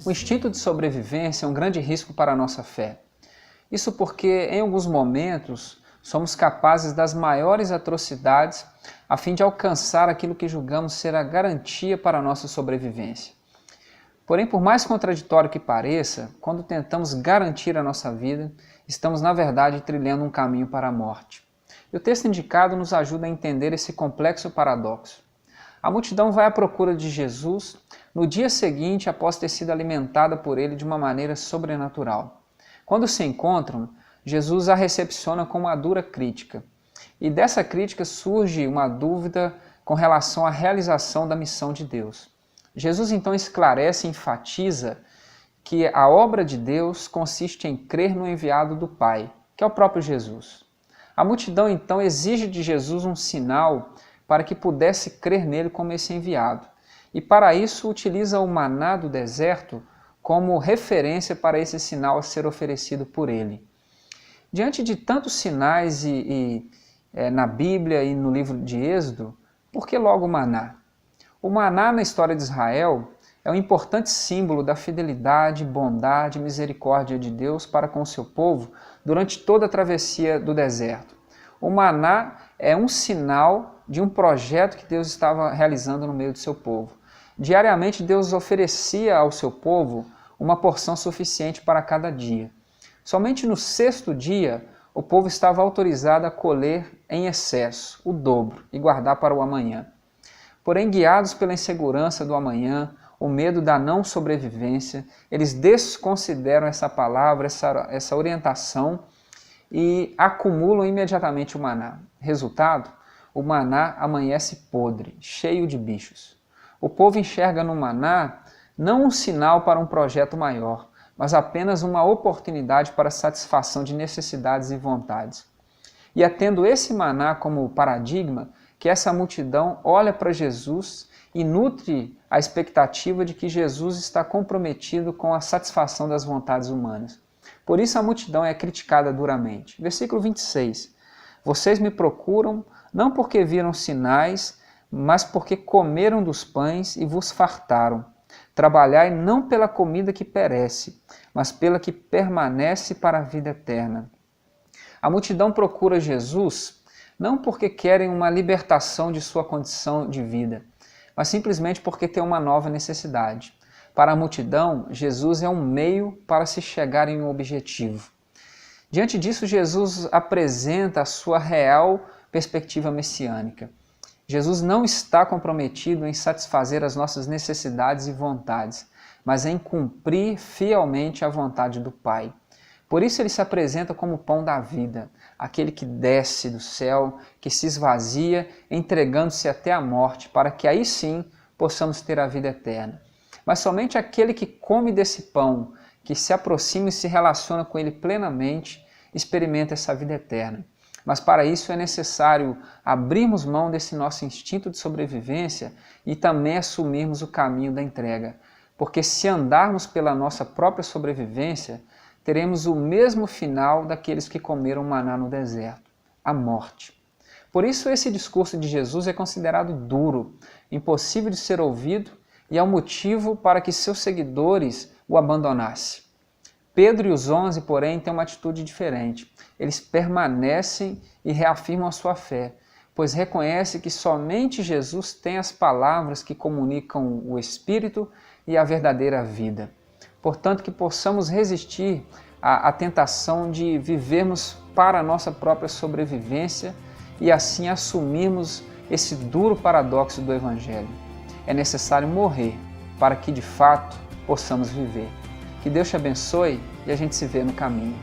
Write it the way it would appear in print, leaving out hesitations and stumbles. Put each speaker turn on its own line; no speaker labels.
O instinto de sobrevivência é um grande risco para a nossa fé. Isso porque, em alguns momentos, somos capazes das maiores atrocidades a fim de alcançar aquilo que julgamos ser a garantia para a nossa sobrevivência. Porém, por mais contraditório que pareça, quando tentamos garantir a nossa vida, estamos na verdade trilhando um caminho para a morte. E o texto indicado nos ajuda a entender esse complexo paradoxo. A multidão vai à procura de Jesus no dia seguinte após ter sido alimentada por ele de uma maneira sobrenatural. Quando se encontram, Jesus a recepciona com uma dura crítica. E dessa crítica surge uma dúvida com relação à realização da missão de Deus. Jesus então esclarece e enfatiza que a obra de Deus consiste em crer no enviado do Pai, que é o próprio Jesus. A multidão então exige de Jesus um sinal para que pudesse crer nele como esse enviado. E para isso utiliza o maná do deserto como referência para esse sinal a ser oferecido por ele. Diante de tantos sinais na Bíblia e no livro de Êxodo, por que logo o maná? O maná na história de Israel é um importante símbolo da fidelidade, bondade e misericórdia de Deus para com o seu povo durante toda a travessia do deserto. O maná é um sinal de um projeto que Deus estava realizando no meio do seu povo. Diariamente Deus oferecia ao seu povo uma porção suficiente para cada dia. Somente no sexto dia o povo estava autorizado a colher em excesso, o dobro, e guardar para o amanhã. Porém, guiados pela insegurança do amanhã, o medo da não sobrevivência, eles desconsideram essa palavra, essa orientação e acumulam imediatamente o maná. Resultado, o maná amanhece podre, cheio de bichos. O povo enxerga no maná não um sinal para um projeto maior, mas apenas uma oportunidade para a satisfação de necessidades e vontades. E é tendo esse maná como paradigma que essa multidão olha para Jesus e nutre a expectativa de que Jesus está comprometido com a satisfação das vontades humanas. Por isso a multidão é criticada duramente. Versículo 26. Vocês me procuram não porque viram sinais, mas porque comeram dos pães e vos fartaram. Trabalhai não pela comida que perece, mas pela que permanece para a vida eterna. A multidão procura Jesus não porque querem uma libertação de sua condição de vida, mas simplesmente porque tem uma nova necessidade. Para a multidão, Jesus é um meio para se chegar em um objetivo. Diante disso, Jesus apresenta a sua real perspectiva messiânica. Jesus não está comprometido em satisfazer as nossas necessidades e vontades, mas em cumprir fielmente a vontade do Pai. Por isso ele se apresenta como o pão da vida, aquele que desce do céu, que se esvazia, entregando-se até a morte, para que aí sim possamos ter a vida eterna. Mas somente aquele que come desse pão, que se aproxima e se relaciona com ele plenamente, experimenta essa vida eterna. Mas para isso é necessário abrirmos mão desse nosso instinto de sobrevivência e também assumirmos o caminho da entrega. Porque se andarmos pela nossa própria sobrevivência, teremos o mesmo final daqueles que comeram maná no deserto, a morte. Por isso esse discurso de Jesus é considerado duro, impossível de ser ouvido e é o motivo para que seus seguidores o abandonassem. Pedro e os 11, porém, têm uma atitude diferente. Eles permanecem e reafirmam a sua fé, pois reconhecem que somente Jesus tem as palavras que comunicam o Espírito e a verdadeira vida. Portanto, que possamos resistir à tentação de vivermos para a nossa própria sobrevivência e assim assumirmos esse duro paradoxo do Evangelho. É necessário morrer para que de fato possamos viver. Que Deus te abençoe e a gente se vê no caminho.